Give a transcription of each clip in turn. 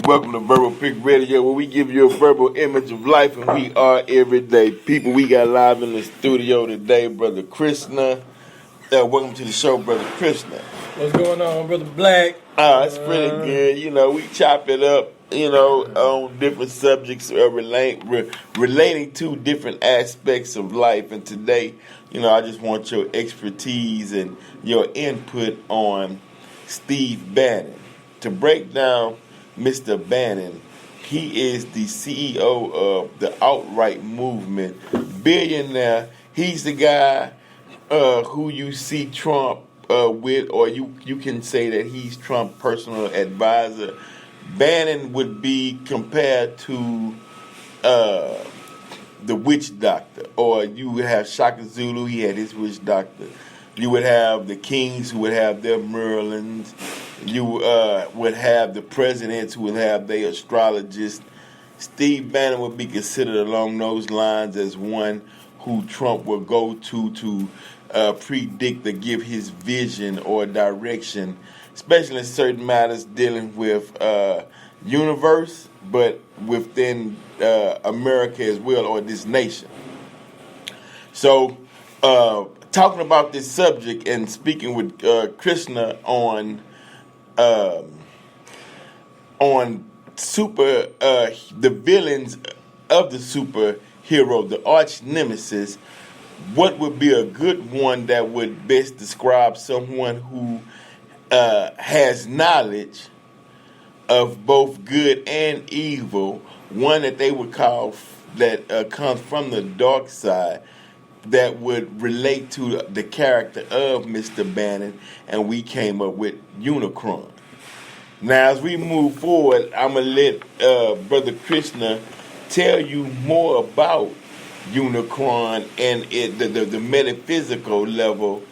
Welcome to Verbal Pick Radio, where we give you a verbal image of life, and we are everyday people. We got live in the studio today, Brother Christnu. Welcome to the show, Brother Christnu. What's going on, Brother Black? It's pretty good. You know, we chop it up, on different subjects relating to different aspects of life. And today, I just want your expertise and your input on Steve Bannon. To break down Mr. Bannon, he is the CEO of the alt-right movement, billionaire. He's the guy who you see Trump with, or you can say that he's Trump's personal advisor. Bannon would be compared to the witch doctor, or you would have Shaka Zulu. He had his witch doctor. You would have the kings who would have their Merlins. You would have the presidents who would have their astrologists. Steve Bannon would be considered along those lines as one who Trump would go to predict or give his vision or direction, especially in certain matters dealing with universe, but within America as well, or this nation. So, talking about this subject and speaking with Christnu on the villains of the superhero, the arch nemesis, what would be a good one that would best describe someone who has knowledge of both good and evil, one that they would call that comes from the dark side, that would relate to the character of Mr. Bannon, and we came up with Unicron. Now, as we move forward, I'm going to let Brother Christnu tell you more about Unicron and the metaphysical level,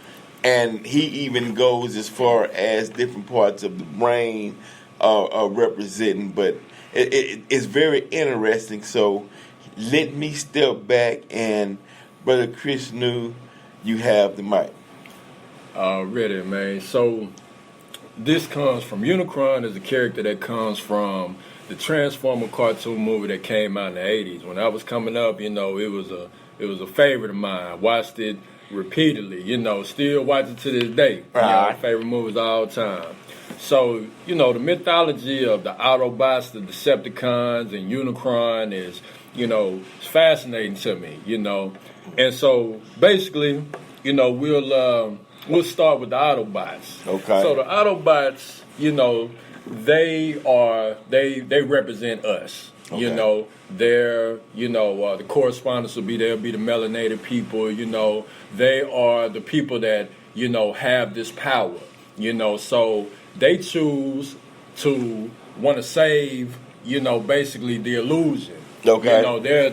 and he even goes as far as different parts of the brain are representing, but it's very interesting. So let me step back, and Brother Christnu, you have the mic. Ready, man. So this comes from Unicron, is a character that comes from the Transformer cartoon movie that came out in the 80s. When I was coming up, it was a favorite of mine. Watched it repeatedly, still watch it to this day. Right. Favorite movies all the time. So, the mythology of the Autobots, the Decepticons, and Unicron is, it's fascinating to me, And so, basically, we'll start with the Autobots. Okay. So the Autobots, they represent us. Okay. They're, the correspondents will be there, be the melanated people, they are the people that, have this power, so they choose to want to save, basically the illusion. Okay.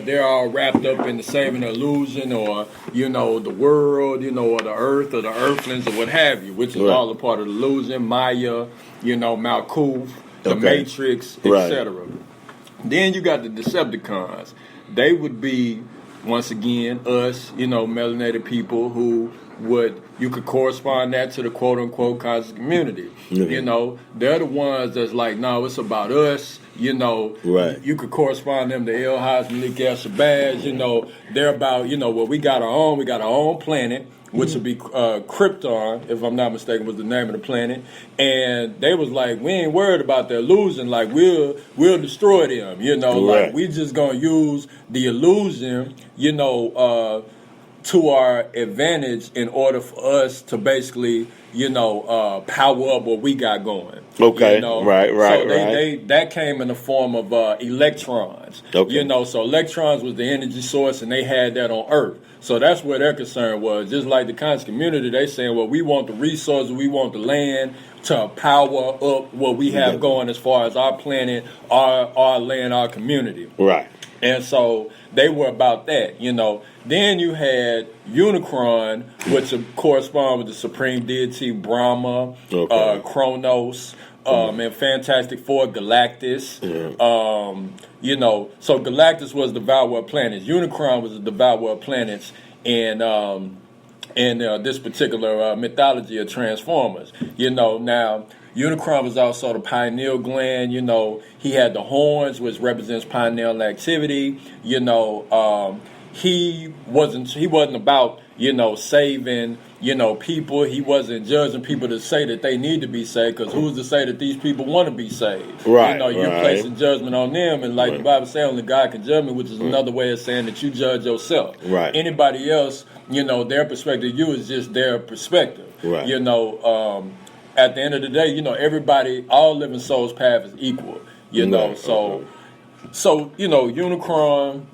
They're all wrapped up in the saving the illusion, or, the world, or the earth, or the earthlings, or what have you, which is all a part of the illusion, Maya, Malkuth, the Matrix, etc. Right. Then you got the Decepticons. They would be, once again, us, melanated people who you could correspond that to the quote-unquote cosmic community. Mm-hmm. They're the ones that's like, no, it's about us. Right. You could correspond them to El-Haj, Malik El-Shabazz. They're about, we got our own planet, which would be Krypton, if I'm not mistaken, was the name of the planet. And they was like, we ain't worried about the illusion. Like, we'll destroy them, Right. Like, we just gonna use the illusion, to our advantage in order for us to basically, power up what we got going. Okay. Right. So that came in the form of electrons. Okay. So electrons was the energy source, and they had that on Earth. So that's where their concern was. Just like the conscious community, they saying, well, we want the resources, we want the land to power up what we have going as far as our planet, our land, our community. Right. And so they were about that, Then you had Unicron, which correspond with the supreme deity Brahma, Kronos, and Fantastic Four, Galactus. Yeah. So Galactus was the devourer of planets. Unicron was the devourer of planets, and this particular mythology of Transformers. Now Unicron was also the pineal gland. He had the horns, which represents pineal activity. He wasn't about saving people. He wasn't judging people to say that they need to be saved, because who's to say that these people want to be saved? Right. You're placing judgment on them, and like the Bible says, only God can judge me, which is another way of saying that you judge yourself. Right. Anybody else, their perspective of you is just their perspective. Right. At the end of the day, everybody, all living souls' path is equal. So Unicron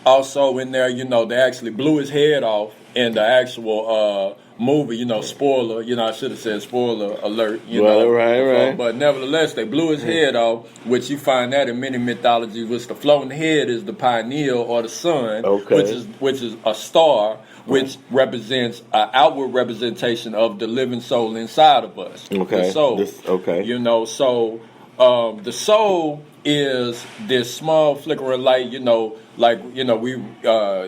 also in there, they actually blew his head off in the actual movie, spoiler, I should have said spoiler alert, Right. But nevertheless, they blew his head off, which you find that in many mythologies, which the floating head is the pineal or the sun, which is a star, which represents an outward representation of the living soul inside of us. Okay. The soul. The soul is this small flickering light, you'll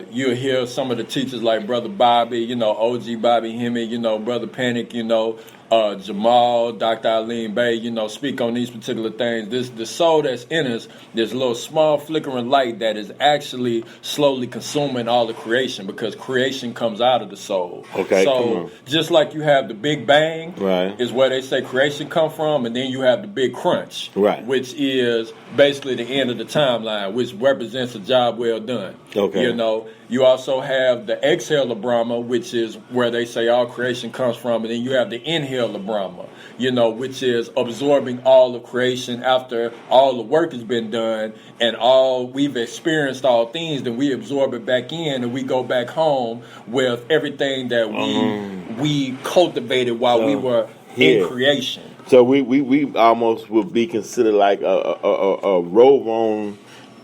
hear some of the teachers like Brother Bobby, OG Bobby Hemme, Brother Panic, Jamal, Dr. Eileen Bay, speak on these particular things. The soul that's in us, this little small flickering light that is actually slowly consuming all the creation, because creation comes out of the soul. Okay, so just like you have the Big Bang, right, is where they say creation come from, and then you have the Big Crunch, right, which is basically the end of the timeline, which represents a job well done. Okay. You also have the exhale of Brahma, which is where they say all creation comes from, and then you have the inhale of Brahma, which is absorbing all of creation after all the work has been done and all we've experienced all things, then we absorb it back in and we go back home with everything that we cultivated while we were in creation. So we almost would be considered like a rover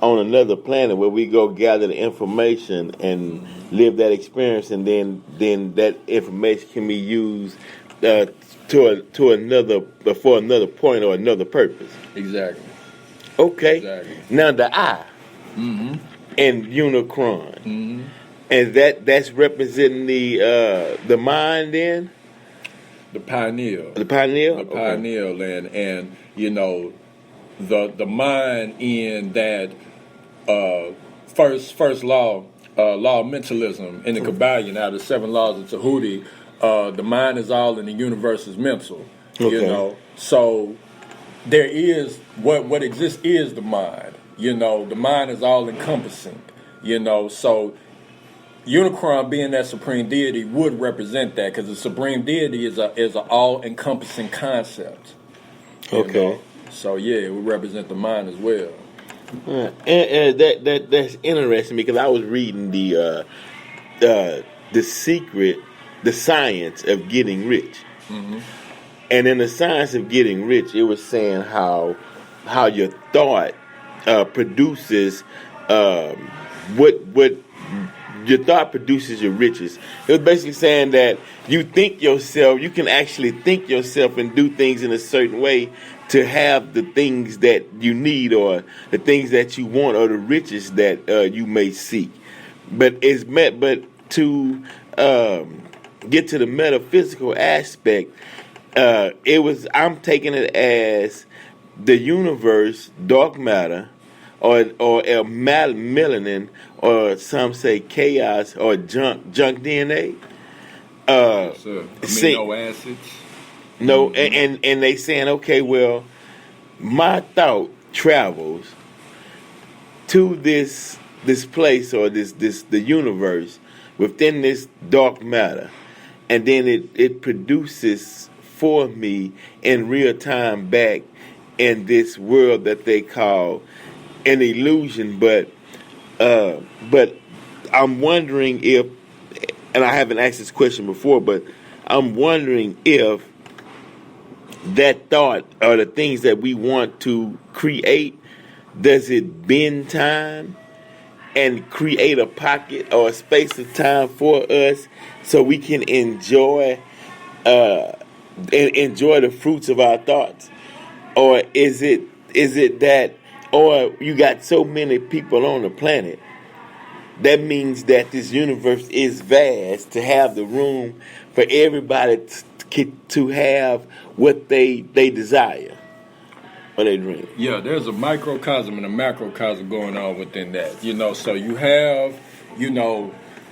on another planet, where we go gather the information and live that experience, and then that information can be used to another, for another point or another purpose. Exactly. Okay. Exactly. Now the I and Unicron, and that's representing the mind then. The pineal. The pineal. The pineal, and the mind in that first law of mentalism in the Kabbalion, out of the 7 laws of Tahuti, the mind is all and the universe is mental. Okay. So there is what exists is the mind. The mind is all encompassing. So Unicron, being that supreme deity, would represent that, because the supreme deity is an all encompassing concept. Okay. So it would represent the mind as well. And that's interesting, because I was reading the secret, the science of getting rich, and in the science of getting rich, it was saying how your thought produces what your thought produces your riches. It was basically saying that you can actually think yourself and do things in a certain way to have the things that you need, or the things that you want, or the riches that you may seek. But to get to the metaphysical aspect, I'm taking it as the universe, dark matter, or melanin, or some say chaos, or junk DNA. Amino acids. No, and they saying, okay, well, my thought travels to this place, or the universe within this dark matter, and then it produces for me in real time back in this world that they call an illusion. But I'm wondering if, and I haven't asked this question before, but I'm wondering if that thought, or the things that we want to create, does it bend time and create a pocket or a space of time for us, so we can enjoy the fruits of our thoughts? Or is it that, or you got so many people on the planet, that means that this universe is vast to have the room for everybody to have what they desire or they dream. Yeah, there's a microcosm and a macrocosm going on within that. So you have,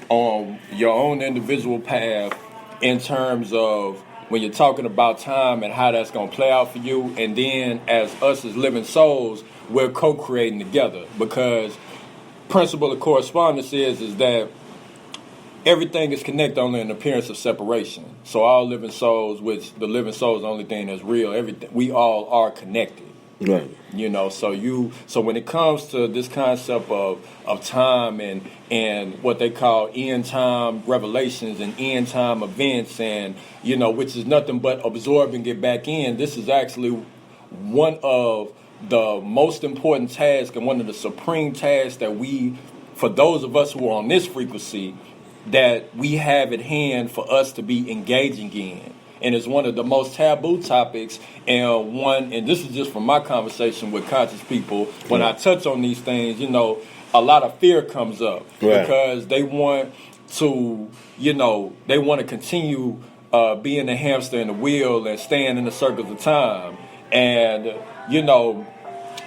on your own individual path in terms of when you're talking about time and how that's going to play out for you. And then as us as living souls, we're co-creating together, because principle of correspondence is that everything is connected only in appearance of separation. So all living souls, which the living soul is the only thing that's real, everything, we all are connected. Right. So when it comes to this concept of time and what they call end time revelations and end time events, and which is nothing but absorbing it back in, this is actually one of the most important tasks and one of the supreme tasks that for those of us who are on this frequency, that we have at hand for us to be engaging in. And it's one of the most taboo topics, and this is just from my conversation with conscious people. When I touch on these things, a lot of fear comes up, because they want to, continue being a hamster in the wheel and staying in the circles of time. And,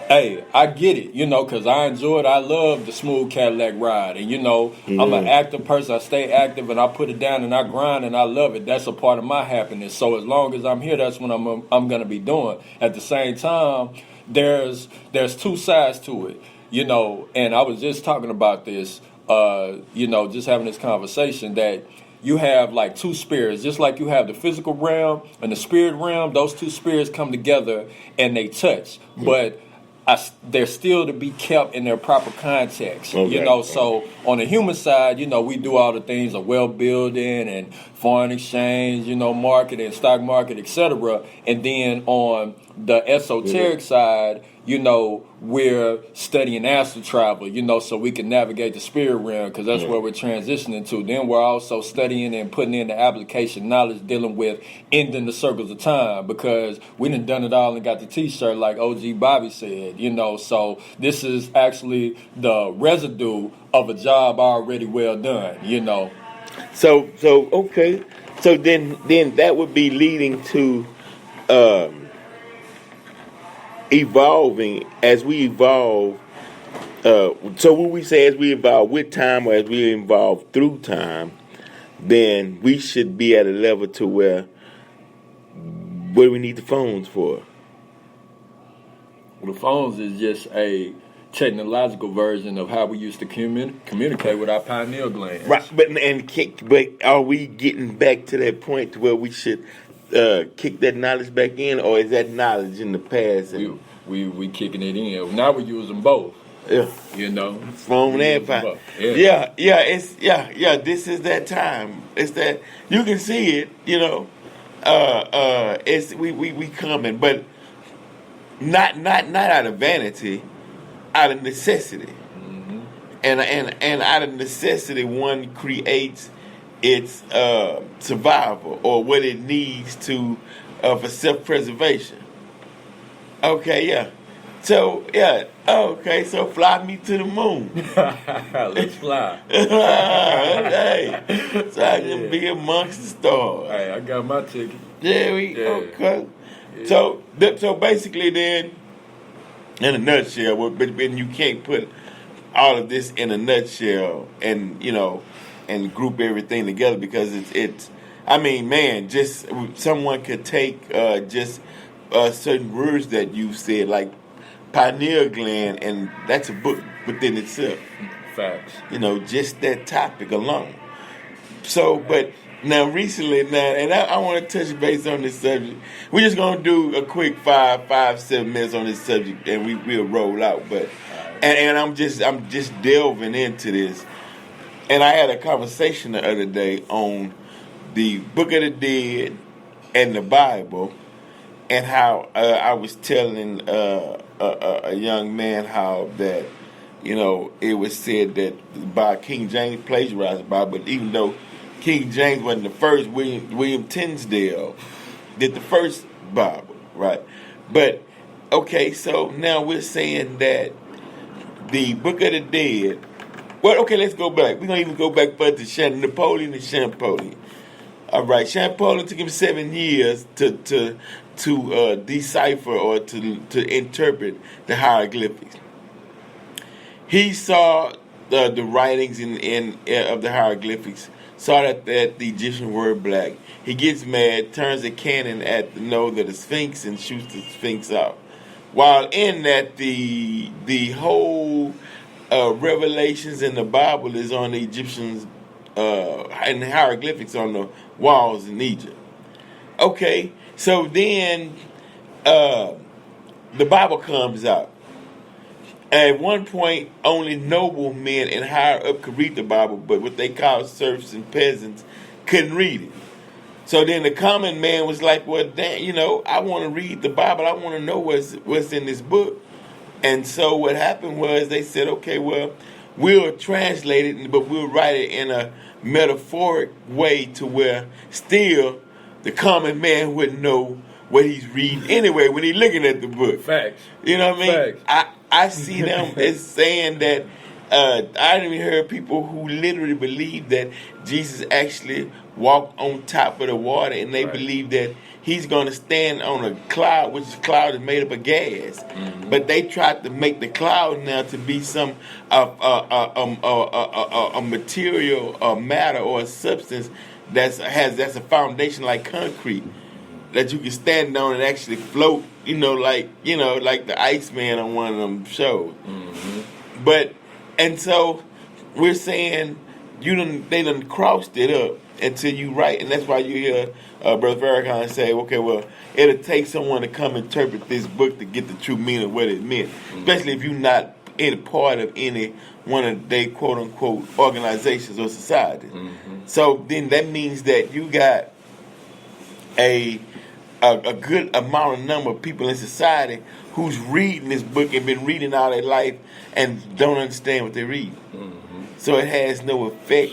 hey, I get it, because I enjoy it. I love the smooth Cadillac ride. And, I'm an active person. I stay active and I put it down and I grind and I love it. That's a part of my happiness. So as long as I'm here, that's what I'm going to be doing. At the same time, there's two sides to it, and I was just talking about this, just having this conversation, that you have like two spirits, just like you have the physical realm and the spirit realm. Those two spirits come together and they touch. But they're still to be kept in their proper context, So on the human side, we do all the things of wealth building and foreign exchange, marketing, stock market, etc. And then on the esoteric side, we're studying astral travel, so we can navigate the spirit realm, because that's where we're transitioning to. Then we're also studying and putting in the application knowledge dealing with ending the circles of time, because we done it all and got the t-shirt like OG Bobby said, so this is actually the residue of a job already well done, So okay. So then that would be leading to evolving. As we evolve, so when we say as we evolve with time or as we evolve through time, then we should be at a level to where, what do we need the phones for? Well, the phones is just a technological version of how we used to communicate with our pineal glands. Right, but are we getting back to that point to where we should kick that knowledge back in, or is that knowledge in the past? We kicking it in. Now we use them both. Yeah, phone and phone. Yeah. This is that time. It's that you can see it. It's we coming, but not out of vanity, out of necessity. Mm-hmm. And out of necessity, one creates its survival or what it needs to for self-preservation. Okay, yeah. So, yeah. Okay, so fly me to the moon. Let's fly. Hey, so I can be amongst the stars. Hey, I got my ticket. Okay. Yeah. So basically then, in a nutshell, but you can't put all of this in a nutshell and, and group everything together, because it's I mean, man, just someone could take just certain words that you said, like pineal gland, and that's a book within itself. Facts. Just that topic alone. So, but now recently, and I want to touch base on this subject. We're just gonna do a quick 7 minutes on this subject, and we'll roll out. But and I'm just delving into this, and I had a conversation the other day on the Book of the Dead and the Bible, and how I was telling a young man how that it was said that by King James plagiarized the Bible, but even though King James wasn't the first, William Tyndale did the first Bible, right? But okay, so now we're saying that the Book of the Dead. Well, okay, let's go back. We're gonna even go back further to Napoleon and Champollion. All right, Champollion took him 7 years to decipher or to interpret the hieroglyphics. He saw the writings in of the hieroglyphics, saw that the Egyptian word black. He gets mad, turns a cannon at the nose of the Sphinx and shoots the Sphinx out. While in that, the whole revelations in the Bible is on the Egyptians and the hieroglyphics on the walls in Egypt. Okay, so then the Bible comes out. At one point, only noblemen and higher up could read the Bible, but what they called serfs and peasants couldn't read it. So then the common man was like, well, damn, I want to read the Bible. I want to know what's in this book. And so what happened was they said, okay, well, we'll translate it, but we'll write it in a metaphoric way to where still the common man wouldn't know what he's reading anyway when he's looking at the book. Facts. You know what I mean? Facts. I see them as saying that I even heard people who literally believe that Jesus actually walked on top of the water, and they believe that he's going to stand on a cloud, which is cloud is made up of gas. Mm-hmm. But they tried to make the cloud now to be some a material, a matter, or a substance that's a foundation like concrete that you can stand on and actually float. Like the Iceman on one of them shows. Mm-hmm. And so we're saying they done crossed it up until you write, and that's why you hear Brother Farrakhan say, okay, well, it'll take someone to come interpret this book to get the true meaning of what it meant, especially if you're not any part of any one of their quote-unquote organizations or societies. Mm-hmm. So then that means that you got a good amount of number of people in society who's reading this book and been reading all their life and don't understand what they're reading. Mm-hmm. So it has no effect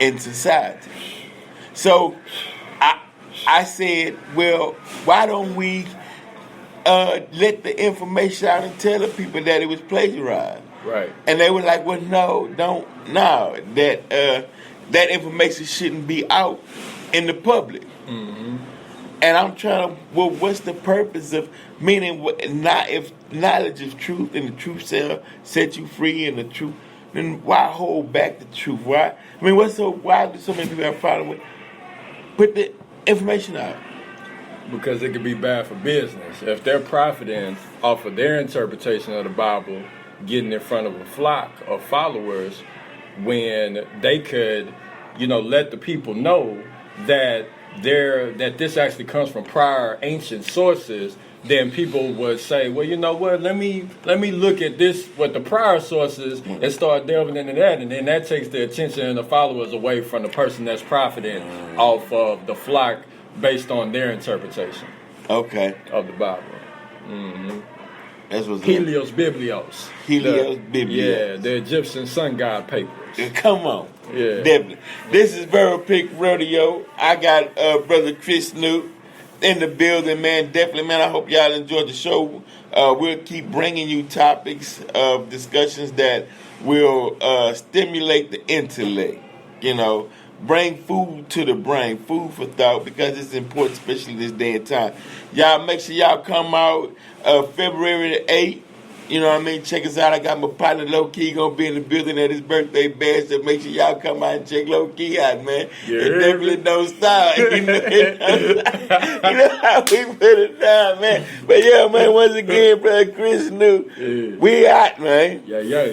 in society. So I said, well, why don't we let the information out and tell the people that it was plagiarized? Right. And they were like, well, no, that information shouldn't be out in the public. Mm-hmm. And I'm trying to, well, what's the purpose of, meaning, not if knowledge is truth and the truth shall set you free and the truth, then why hold back the truth? Why? I mean, why do so many people have a problem with, put the information out? Because it could be bad for business. If they're profiting off of their interpretation of the Bible, getting in front of a flock of followers, when they could, let the people know that this actually comes from prior ancient sources, then people would say, well, you know what, let me look at this with the prior sources and start delving into that, and then that takes the attention and the followers away from the person that's profiting off of the flock based on their interpretation of the Bible. Mm-hmm. That's what's Helios Biblios. Yeah, the Egyptian sun god papers. Come on. Yeah. Definitely. This is Pick Radio. I got Brother Christnu in the building, man. Definitely, man. I hope y'all enjoyed the show. We'll keep bringing you topics of discussions that will stimulate the intellect. Bring food to the brain, food for thought, because it's important, especially this day and time. Y'all make sure y'all come out February the 8th. You know what I mean? Check us out. I got my partner Low Key gonna be in the building at his birthday bash, so make sure y'all come out and check Low Key out, man. Yeah. It definitely don't stop. You know how we put it down, man. But yeah, man, once again, brother Christnu, we out, man. Yeah.